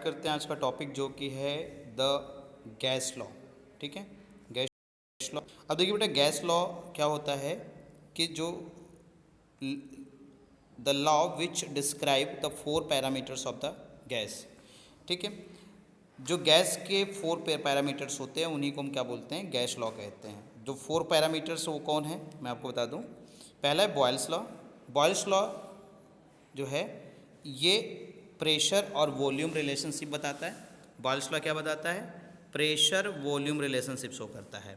करते हैं आज का टॉपिक जो कि है द गैस लॉ। ठीक है, गैस लॉ। अब देखिए बेटा, गैस लॉ क्या होता है कि जो the law which describe the 4 parameters of the gas. ठीक है, जो गैस के 4 पैरामीटर्स होते हैं उन्हीं को हम क्या बोलते हैं, गैस लॉ कहते हैं। जो 4 पैरामीटर्स वो कौन है मैं आपको बता दूं। पहला है बॉयल्स लॉ। बॉयल्स लॉ जो है ये प्रेशर और वॉल्यूम रिलेशनशिप बताता है। बॉयल्स लॉ क्या बताता है, प्रेशर वॉल्यूम रिलेशनशिप शो करता है।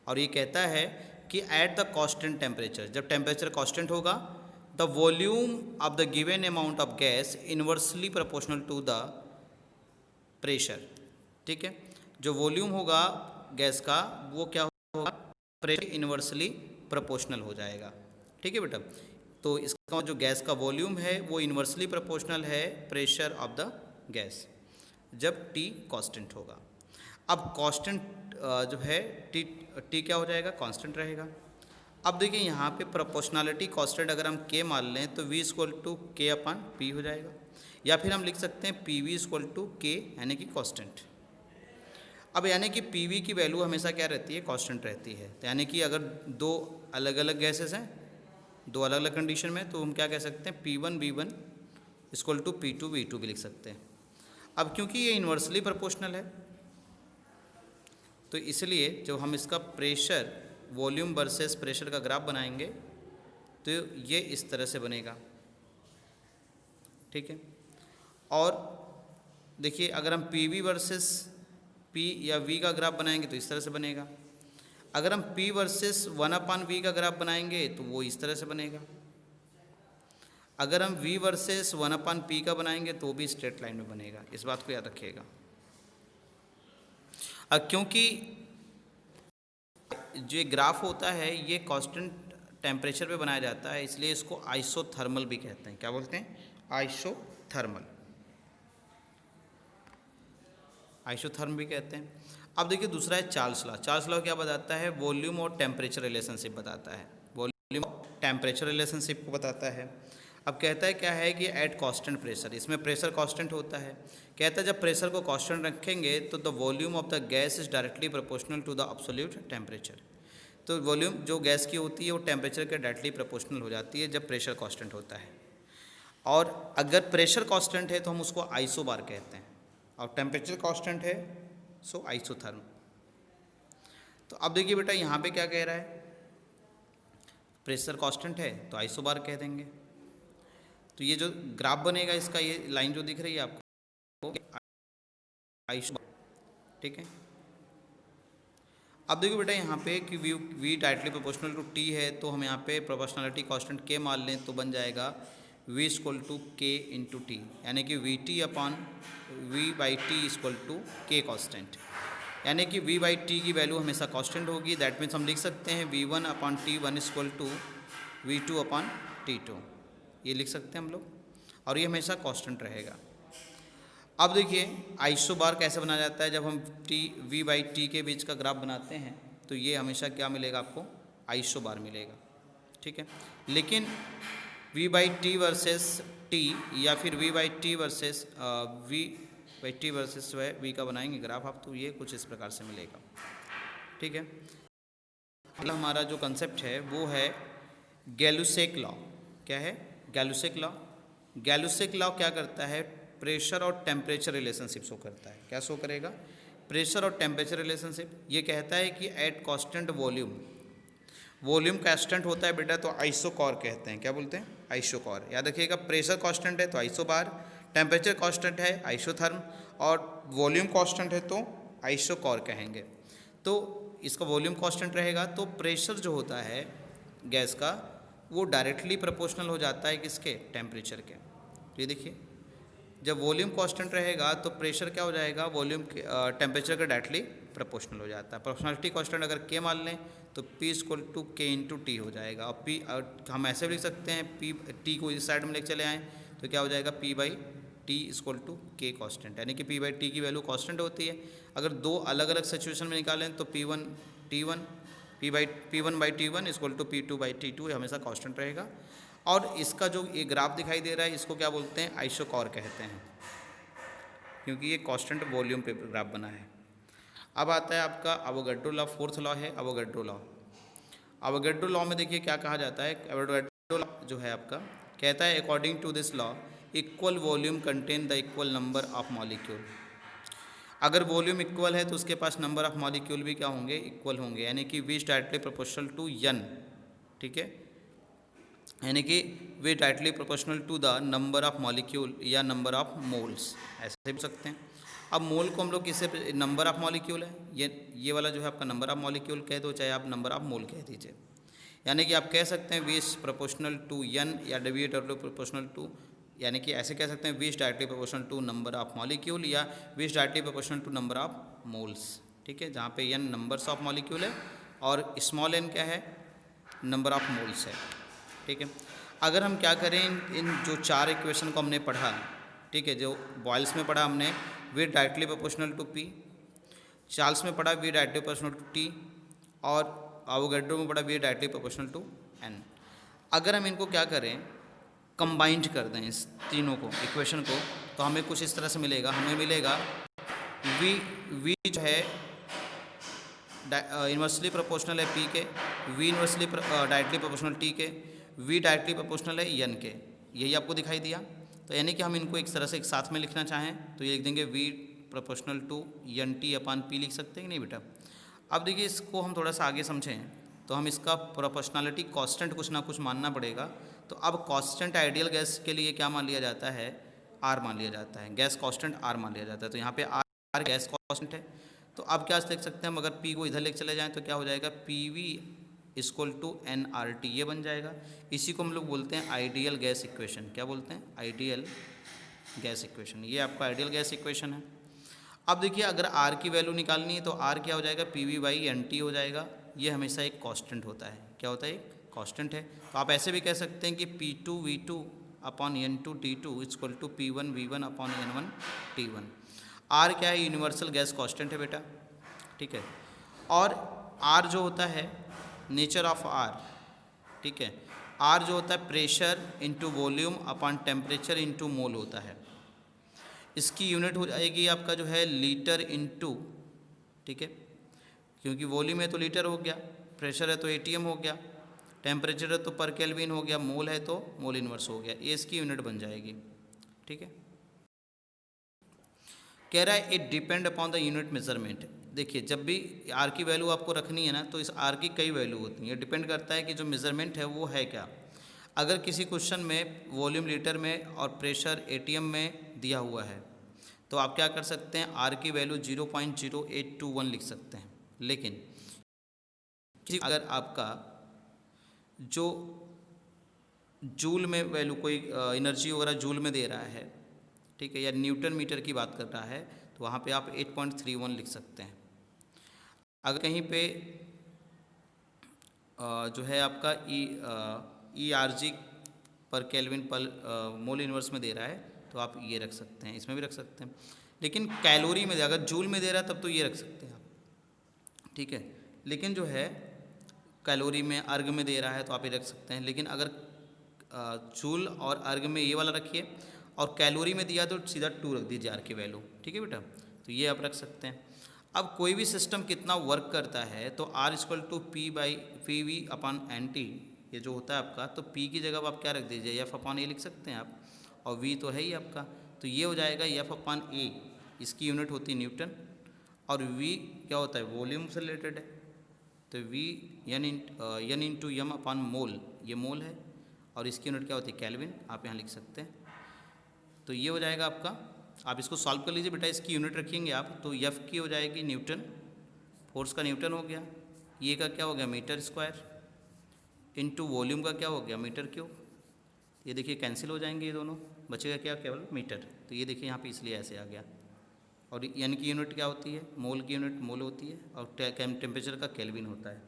और ये कहता है कि एट द कांस्टेंट टेम्परेचर, जब टेम्परेचर कांस्टेंट होगा, the volume of the given amount of gas inversely proportional to the pressure. ठीक है, जो वॉल्यूम होगा गैस का वो क्या होगा, प्रेशर इन्वर्सली प्रोपोर्शनल हो जाएगा। ठीक है बेटा, तो इसका जो गैस का वॉल्यूम है वो इन्वर्सली प्रोपोर्शनल है प्रेशर ऑफ द गैस जब T कांस्टेंट होगा। अब कांस्टेंट जो है T क्या हो जाएगा, कांस्टेंट रहेगा। अब देखिए यहाँ पे प्रोपोर्शनलिटी कांस्टेंट अगर हम K मान लें तो V equal to K upon P हो जाएगा, या फिर हम लिख सकते हैं PV इक्वल टू K यानी कि कांस्टेंट। अब यानी कि PV की वैल्यू हमेशा क्या रहती है, कांस्टेंट रहती है। तो यानी कि अगर दो अलग अलग गैसेस हैं, दो अलग अलग कंडीशन में, तो हम क्या कह सकते हैं, P1 V1 equal to P2 V2 भी लिख सकते हैं। अब क्योंकि ये इन्वर्सली प्रोपोर्शनल है तो इसलिए जब हम इसका प्रेशर वॉल्यूम वर्सेस प्रेशर का ग्राफ बनाएंगे तो ये इस तरह से बनेगा। ठीक है, और देखिए अगर हम PV वर्सेस P या V का ग्राफ बनाएंगे तो इस तरह से बनेगा। अगर हम P वर्सेस 1/V का ग्राफ बनाएंगे तो वो इस तरह से बनेगा। अगर हम V वर्सेस 1/P का बनाएंगे तो भी स्ट्रेट लाइन में बनेगा। इस बात को याद रखिएगा। अब क्योंकि जो ग्राफ होता है ये कांस्टेंट टेम्परेचर पे बनाया जाता है, इसलिए इसको आइसोथर्मल भी कहते हैं। क्या बोलते हैं, आइसोथर्मल, आइसोथर्म भी कहते हैं। अब देखिए दूसरा है चार्ल्स लॉ। चार्ल्स लॉ क्या बताता है, वॉल्यूम और टेम्परेचर रिलेशनशिप बताता है। वॉल्यूम और टेम्परेचर रिलेशनशिप को बताता है। अब कहता है क्या है कि एट कांस्टेंट प्रेशर, इसमें प्रेशर कांस्टेंट होता है। कहता है जब प्रेशर को कांस्टेंट रखेंगे तो the volume of the gas is directly proportional to the absolute temperature. तो वॉल्यूम जो गैस की होती है वो टेम्परेचर के डायरेक्टली प्रोपोर्शनल हो जाती है जब प्रेशर कांस्टेंट होता है। और अगर प्रेशर कांस्टेंट है तो हम उसको आइसोबार कहते हैं, और टेम्परेचर कांस्टेंट है सो आइसोथर्म। तो अब देखिए बेटा यहाँ पे क्या कह रहा है, प्रेशर कांस्टेंट है तो आइसोबार कह देंगे। तो ये जो ग्राफ बनेगा इसका, ये लाइन जो दिख रही है आपको, आइसोबार। ठीक है, अब देखिए बेटा यहाँ पे कि V directly proportional to T है, तो हम यहाँ पे प्रोपोर्शनलिटी कांस्टेंट K मान लें तो बन जाएगा V equal to K into T, यानी कि VT upon V/T equal to K constant. यानी कि V/T की वैल्यू हमेशा कांस्टेंट होगी। दैट मीन्स हम लिख सकते हैं V1 upon T1 equal to V2 upon T2, ये लिख सकते हैं हम लोग, और ये हमेशा कांस्टेंट रहेगा। अब देखिए आइसोबार कैसे बनाया जाता है, जब हम V/T के बीच का ग्राफ बनाते हैं तो ये हमेशा क्या मिलेगा आपको, आइसोबार मिलेगा। ठीक है, लेकिन V/T वर्सेस T या फिर V/T versus V/T versus V का बनाएंगे ग्राफ आप, तो ये कुछ इस प्रकार से मिलेगा। ठीक है, अगला हमारा जो कंसेप्ट है वो है गैलुसेक लॉ। क्या है, गैलुसेक लॉ। गैलुसेक लॉ क्या करता है, प्रेशर और टेम्परेचर रिलेशनशिप शो करता है। क्या शो करेगा, प्रेशर और टेम्परेचर रिलेशनशिप। ये कहता है कि at constant volume, volume constant होता है बेटा तो आइसोकॉर कहते हैं। क्या बोलते हैं, आइसोकॉर। याद रखिएगा, प्रेशर कांस्टेंट है तो आइसोबार, टेम्परेचर कांस्टेंट है आइसोथर्म, और वॉल्यूम कांस्टेंट है तो आइसोकॉर कहेंगे। तो इसका वॉल्यूम कांस्टेंट रहेगा तो प्रेशर जो होता है गैस का वो डायरेक्टली प्रोपोर्शनल हो जाता है किसके, टेम्परेचर के। तो ये देखिए जब वॉल्यूम कांस्टेंट रहेगा तो प्रेशर क्या हो जाएगा, वॉल्यूम टेम्परेचर का डायरेक्टली प्रोपोर्शनल हो जाता है। प्रोपोर्शनलिटी कांस्टेंट अगर K मान लें तो P equal to K into T हो जाएगा। और P हम ऐसे भी लिख सकते हैं, T को इस साइड में लेकर चले आएँ तो क्या हो जाएगा, P/T equal to K constant, यानी कि P/T की वैल्यू कांस्टेंट होती है। अगर दो अलग अलग सिचुएशन में निकालें तो P1/T1 P1/T1 equal to P2/T2 हमेशा कांस्टेंट रहेगा। और इसका जो ये ग्राफ दिखाई दे रहा है इसको क्या बोलते हैं, आइसोकॉर कहते हैं। क्योंकि ये कांस्टेंट वॉल्यूम पे ग्राफ बना है। अब आता है आपका अवोगाड्रो लॉ, फोर्थ लॉ है अवोगाड्रो लॉ। अवोगाड्रो लॉ में देखिए क्या कहा जाता है, अवोगाड्रो लॉ जो है आपका कहता है according to this law equal volume contain the equal number of molecule. अगर वॉल्यूम इक्वल है तो उसके पास नंबर ऑफ मॉलिक्यूल भी क्या होंगे, इक्वल होंगे, यानी कि V is directly proportional to n, ठीक है, यानी कि V directly proportional to the number of molecule या नंबर ऑफ मोल्स, ऐसे भी सकते हैं। अब मोल को हम लोग किससे, नंबर ऑफ मॉलिक्यूल है, ये वाला जो है आपका नंबर ऑफ मॉलिक्यूल कह दो, चाहे आप नंबर ऑफ मोल कह दीजिए, यानी कि आप कह सकते हैं V is proportional to n या वी डब्ल्यू प्रोपोर्शनल टू, यानी कि ऐसे कह सकते हैं V is directly proportional to number of molecule या V is directly proportional to number of moles, ठीक है, जहाँ पे n नंबर्स ऑफ मॉलिक्यूल है और स्मॉल n क्या है, नंबर ऑफ मोल्स है, ठीक है। अगर हम क्या करें, इन जो चार इक्वेशन को हमने पढ़ा, ठीक है, जो बॉयल्स में पढ़ा हमने V directly proportional to p, Charles में पढ़ा V directly proportional to t, और अवोगाड्रो में पढ़ा V directly proportional to n। अगर हम इनको क्या करें, कंबाइंड कर दें इस तीनों को इक्वेशन को, तो हमें कुछ इस तरह से मिलेगा, हमें मिलेगा v जो है इन्वर्सली प्रोपोर्शनल है p के, v inversely directly proportional t के, v डायरेक्टली प्रोपोर्शनल है n के, यही आपको दिखाई दिया। तो यानी कि हम इनको एक तरह से एक साथ में लिखना चाहें तो ये लिख देंगे v proportional to n t upon p लिख सकते हैं कि नहीं बेटा। अब देखिए इसको हम थोड़ा सा आगे समझें तो हम इसका प्रोपोर्शनलिटी कांस्टेंट कुछ ना कुछ मानना पड़ेगा। तो अब कांस्टेंट आइडियल गैस के लिए क्या मान लिया जाता है, r मान लिया जाता है, गैस कांस्टेंट r मान लिया जाता है। तो यहाँ पे r गैस कांस्टेंट है, तो अब क्या देख सकते हैं हम, अगर p को इधर लेके चले जाएं तो क्या हो जाएगा, pv इक्वल टू nRT, ये बन जाएगा। इसी को हम लोग बोलते हैं आइडियल गैस इक्वेशन, क्या बोलते हैं, आइडियल गैस इक्वेशन, ये आपका आइडियल गैस इक्वेशन है। अब देखिए अगर r की वैल्यू निकालनी है तो r क्या हो जाएगा, pv बाई nt हो जाएगा, ये हमेशा एक कांस्टेंट होता है, क्या होता है, एक कांस्टेंट है। तो आप ऐसे भी कह सकते हैं कि p2 v2 upon n2 t2 equal to p1 v1 upon n1 t1। r क्या है, यूनिवर्सल गैस कांस्टेंट है बेटा, ठीक है। और r जो होता है नेचर ऑफ r, ठीक है, r जो होता है pressure into volume upon temperature into मोल होता है। इसकी यूनिट हो जाएगी आपका जो है लीटर इंटू, ठीक है, क्योंकि वॉल्यूम है तो लीटर हो गया, प्रेशर है तो एटीएम हो गया, टेम्परेचर है तो पर केल्विन हो गया, मोल है तो मोल इनवर्स हो गया, ये इसकी यूनिट बन जाएगी, ठीक है। कह रहा है it depend upon the unit measurement. देखिए जब भी आर की वैल्यू आपको रखनी है ना तो इस आर की कई वैल्यू होती हैं, डिपेंड करता है कि जो मेजरमेंट है वो है क्या। अगर किसी क्वेश्चन में वॉल्यूम लीटर में और प्रेशर एटीएम में दिया हुआ है तो आप क्या कर सकते हैं, आर की वैल्यू 0.0821 लिख सकते हैं। लेकिन अगर आपका जो जूल में वैल्यू कोई एनर्जी वगैरह जूल में दे रहा है, ठीक है, या न्यूटन मीटर की बात कर रहा है तो वहाँ पे आप 8.31 लिख सकते हैं। अगर कहीं पे जो है आपका ई आर जी पर केल्विन पर मोल इनवर्स में दे रहा है तो आप ये रख सकते हैं, इसमें भी रख सकते हैं। लेकिन कैलोरी में अगर जूल में दे रहा है तब तो ये रख सकते हैं आप, ठीक है। लेकिन जो है कैलोरी में अर्ग में दे रहा है तो आप ये रख सकते हैं। लेकिन अगर जूल और अर्ग में ये वाला रखिए और कैलोरी में दिया तो सीधा 2 रख दीजिए आर की वैल्यू, ठीक है बेटा, तो ये आप रख सकते हैं। अब कोई भी सिस्टम कितना वर्क करता है तो R equal to P by P V upon N T, ये जो होता है आपका, तो P की जगह आप क्या रख दीजिए, F अपॉन ए लिख सकते हैं आप, और V तो है ही आपका, तो ये हो जाएगा F अपॉन ए, इसकी यूनिट होती है न्यूटन, और V क्या होता है, वॉल्यूम से रिलेटेड है, तो V N into M upon mole, ये मोल है, और इसकी यूनिट क्या होती है, केल्विन, आप यहाँ लिख सकते हैं। तो ये हो जाएगा आपका, आप इसको सॉल्व कर लीजिए बेटा, इसकी यूनिट रखेंगे आप तो F की हो जाएगी न्यूटन, फोर्स का न्यूटन हो गया, ये का क्या हो गया मीटर स्क्वायर, इनटू वॉल्यूम का क्या हो गया मीटर क्यूब, ये देखिए कैंसिल हो जाएंगे ये दोनों, बचेगा क्या, केवल मीटर, तो ये देखिए यहाँ पे इसलिए ऐसे आ गया। और एन की यूनिट क्या होती है, मोल की यूनिट मोल होती है, और टेम्परेचर का केल्विन होता है।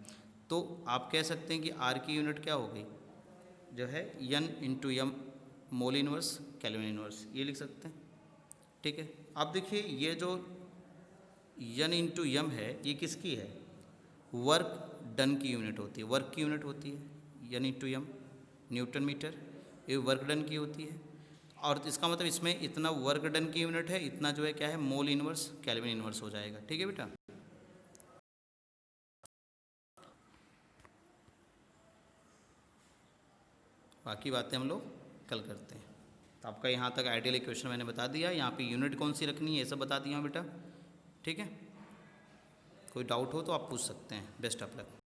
तो आप कह सकते हैं कि आर की यूनिट क्या हो गई, जो है N into M mole inverse kelvin inverse, ये लिख सकते हैं, ठीक है। अब देखिए ये जो एन इंटू एम है ये किसकी है, वर्क डन की यूनिट होती है, वर्क की यूनिट होती है N into M, newton metre, ये वर्क डन की होती है। और इसका मतलब इसमें इतना वर्क डन की यूनिट है, इतना जो है क्या है, मोल इनवर्स केल्विन इनवर्स हो जाएगा। ठीक है बेटा। बाकी बातें हम लोग कल करते हैं। तो आपका यहाँ तक आइडियल इक्वेशन मैंने बता दिया, यहाँ पे यूनिट कौन सी रखनी है ये सब बता दिया बेटा। ठीक है, कोई डाउट हो तो आप पूछ सकते हैं। Best of luck.